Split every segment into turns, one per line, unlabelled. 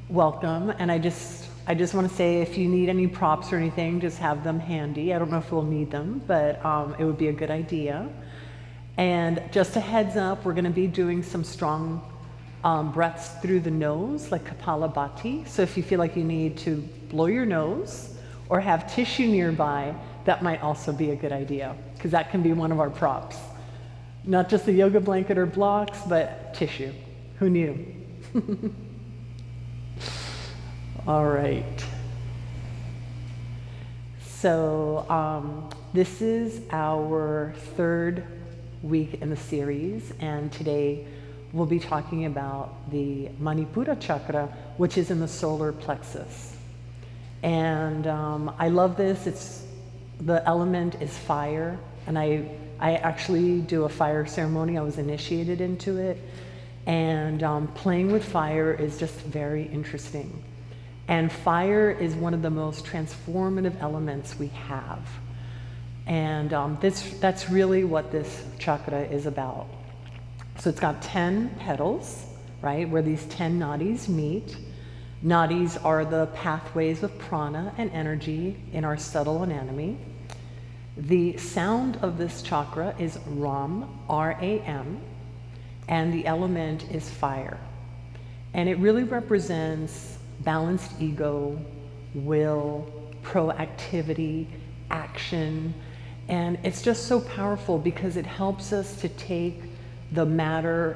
welcome. And I just want to say, if you need any props or anything, just have them handy. I don't know if we'll need them, but it would be a good idea. And just a heads up, we're going to be doing some strong breaths through the nose, like Kapalabhati. So if you feel like you need to blow your nose or have tissue nearby, that might also be a good idea, because that can be one of our props. Not just the yoga blanket or blocks, but tissue. Who knew? All right. So this is our third week in the series, and today we'll be talking about the Manipura Chakra, which is in the solar plexus. And I love this. The element is fire, and I actually do a fire ceremony. I was initiated into it, and playing with fire is just very interesting. And fire is one of the most transformative elements we have. And that's really what this chakra is about. So it's got 10 petals, right, where these 10 nadis meet. Nadis are the pathways of prana and energy in our subtle anatomy. The sound of this chakra is Ram, R-A-M, and the element is fire. And it really represents balanced ego, will, proactivity, action. And it's just so powerful because it helps us to take the matter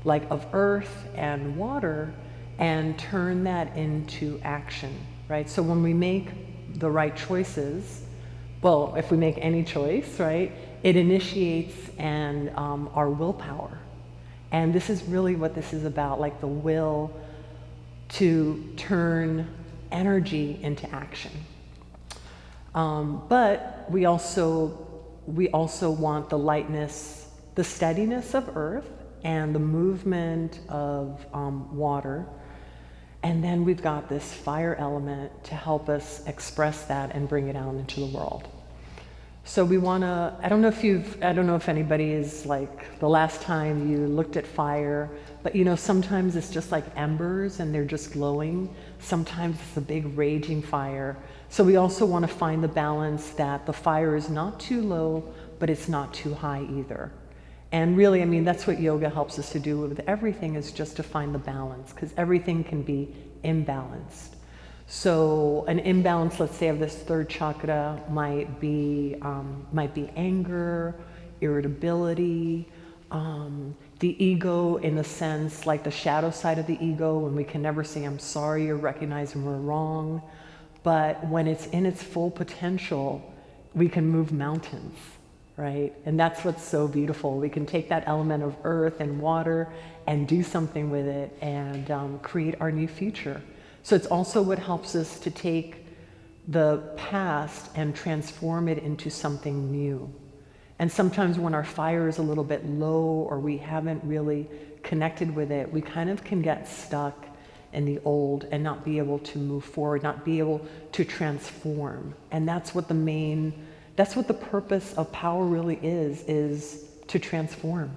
like of earth and water and turn that into action, right? So when we make the right choices, well, if we make any choice, right, it initiates and our willpower. And this is really what this is about, like the will to turn energy into action. But we also want the lightness, the steadiness of earth and the movement of water. And then we've got this fire element to help us express that and bring it out into the world. So we want to, I don't know if anybody is like, the last time you looked at fire, but you know, sometimes it's just like embers and they're just glowing. Sometimes it's a big raging fire. So we also want to find the balance that the fire is not too low, but it's not too high either. And really, I mean, that's what yoga helps us to do with everything, is just to find the balance, because everything can be imbalanced. So an imbalance, let's say, of this third chakra might be anger, irritability, the ego, in the sense like the shadow side of the ego, when we can never say I'm sorry or recognize when we're wrong. But when it's in its full potential, we can move mountains, right? And that's what's so beautiful. We can take that element of earth and water and do something with it and create our new future. So it's also what helps us to take the past and transform it into something new. And sometimes when our fire is a little bit low or we haven't really connected with it, we kind of can get stuck in the old and not be able to move forward, not be able to transform. And that's what the purpose of power really is to transform,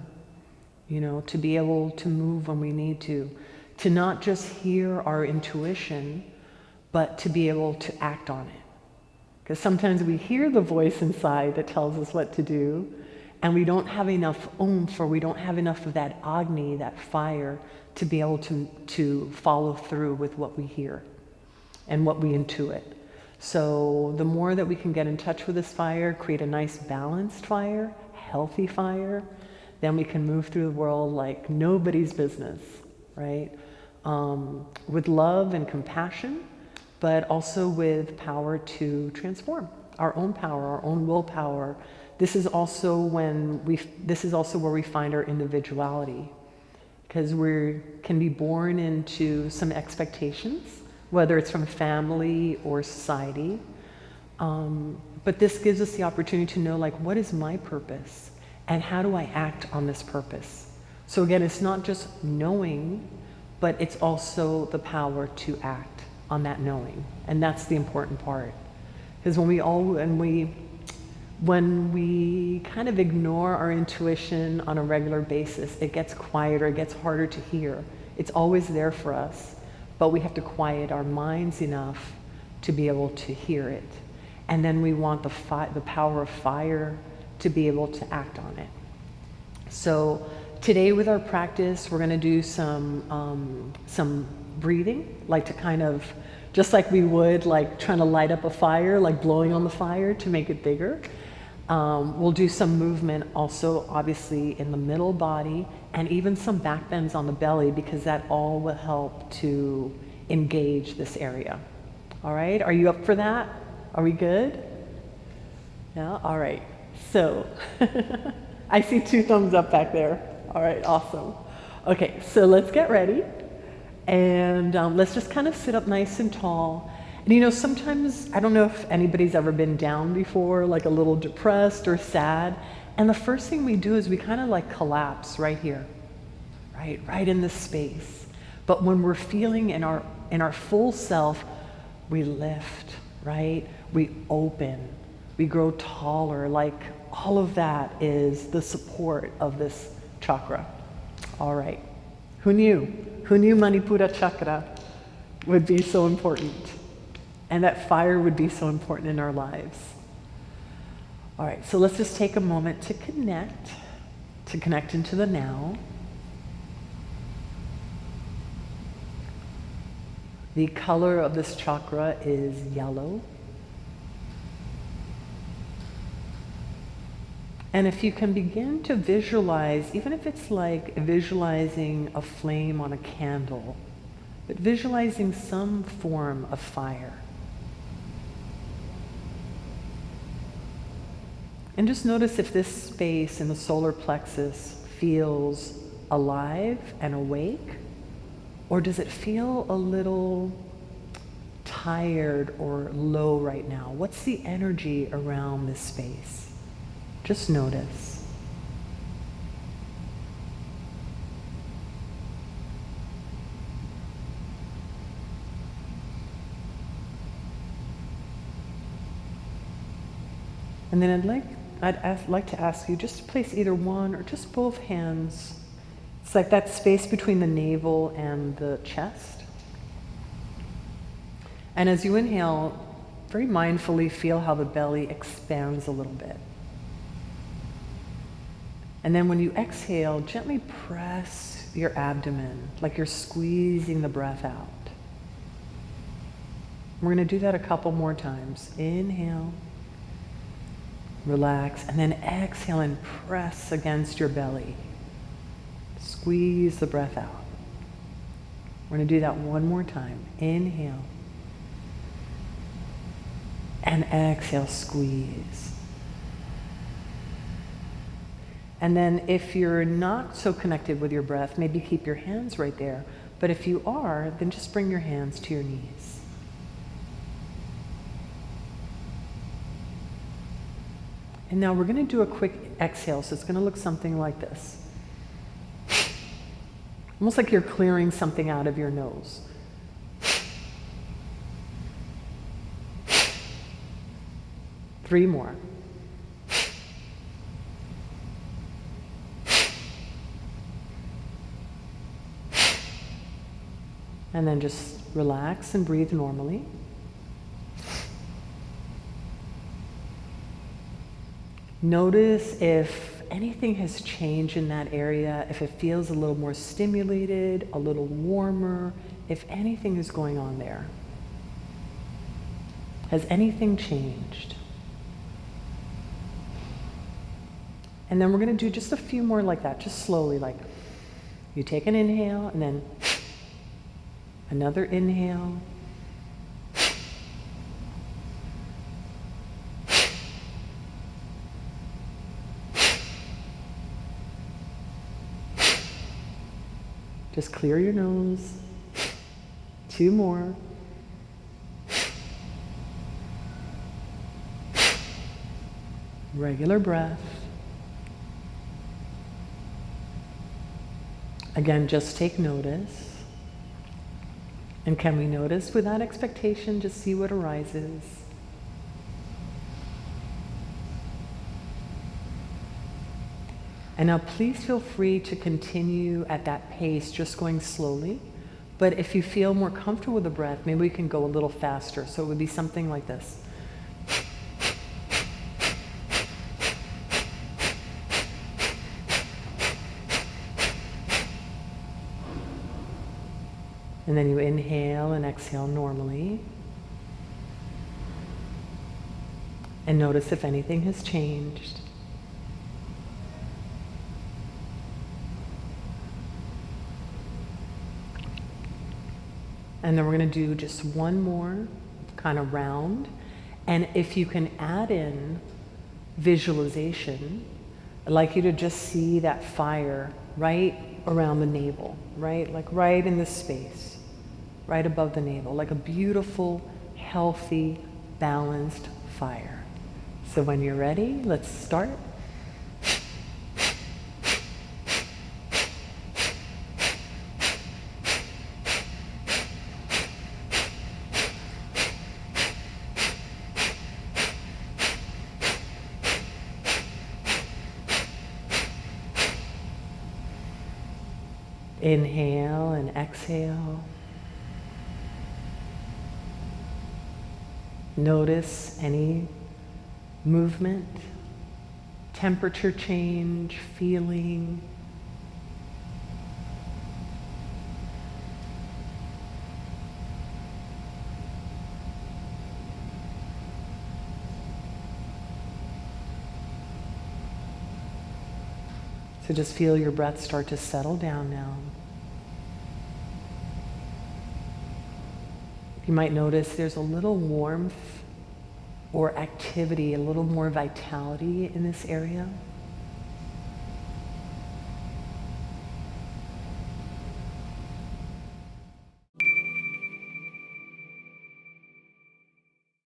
you know, to be able to move when we need to not just hear our intuition, but to be able to act on it. Because sometimes we hear the voice inside that tells us what to do, and we don't have enough oomph, or we don't have enough of that Agni, that fire, to be able to follow through with what we hear and what we intuit. So the more that we can get in touch with this fire, create a nice balanced fire, healthy fire, then we can move through the world like nobody's business, right? With love and compassion, but also with power to transform, our own power, our own willpower. This is also where we find our individuality, because we can be born into some expectations, whether it's from family or society. But this gives us the opportunity to know, like, what is my purpose and how do I act on this purpose? So again, it's not just knowing, but it's also the power to act on that knowing. And that's the important part. Because when we kind of ignore our intuition on a regular basis, it gets quieter, it gets harder to hear. It's always there for us, but we have to quiet our minds enough to be able to hear it. And then we want the power of fire to be able to act on it. So today with our practice, we're going to do some breathing, like to kind of, just like we would like trying to light up a fire, like blowing on the fire to make it bigger. We'll do some movement also, obviously, in the middle body, and even some back bends on the belly, because that all will help to engage this area. All right, are you up for that? Are we good? Yeah, all right. So, I see 2 thumbs up back there. All right, awesome. Okay, so let's get ready. And let's just kind of sit up nice and tall. And you know, sometimes, I don't know if anybody's ever been down before, like a little depressed or sad. And the first thing we do is we kind of like collapse right here, right in this space. But when we're feeling in our full self, we lift, right? We open, we grow taller. Like all of that is the support of this chakra. All right. Who knew? Who knew Manipura Chakra would be so important? And that fire would be so important in our lives. All right, so let's just take a moment to connect into the now. The color of this chakra is yellow. And if you can begin to visualize, even if it's like visualizing a flame on a candle, but visualizing some form of fire. And just notice if this space in the solar plexus feels alive and awake, or does it feel a little tired or low right now? What's the energy around this space? Just notice. And then I'd like to ask you just to place either one or just both hands. It's like that space between the navel and the chest. And as you inhale, very mindfully feel how the belly expands a little bit. And then when you exhale, gently press your abdomen, like you're squeezing the breath out. We're going to do that a couple more times. Inhale. Relax, and then exhale and press against your belly. Squeeze the breath out. We're going to do that one more time. Inhale. And exhale, squeeze. And then if you're not so connected with your breath, maybe keep your hands right there. But if you are, then just bring your hands to your knees. And now we're going to do a quick exhale, so it's going to look something like this. Almost like you're clearing something out of your nose. Three more. And then just relax and breathe normally. Notice if anything has changed in that area, if it feels a little more stimulated, a little warmer, if anything is going on there. Has anything changed? And then we're going to do just a few more like that, just slowly, like you take an inhale and then another inhale. Just clear your nose. Two more. Regular breath. Again, just take notice. And can we notice without expectation, just see what arises? And now please feel free to continue at that pace, just going slowly, But if you feel more comfortable with the breath, maybe we can go a little faster. So it would be something like this. And then you inhale and exhale normally. And notice if anything has changed. And then we're going to do just one more kind of round. And if you can add in visualization, I'd like you to just see that fire right around the navel, right? Like right in this space, right above the navel, like a beautiful, healthy, balanced fire. So when you're ready, let's start. Inhale and exhale. Notice any movement, temperature change, feeling. So just feel your breath start to settle down now. You might notice there's a little warmth or activity, a little more vitality in this area.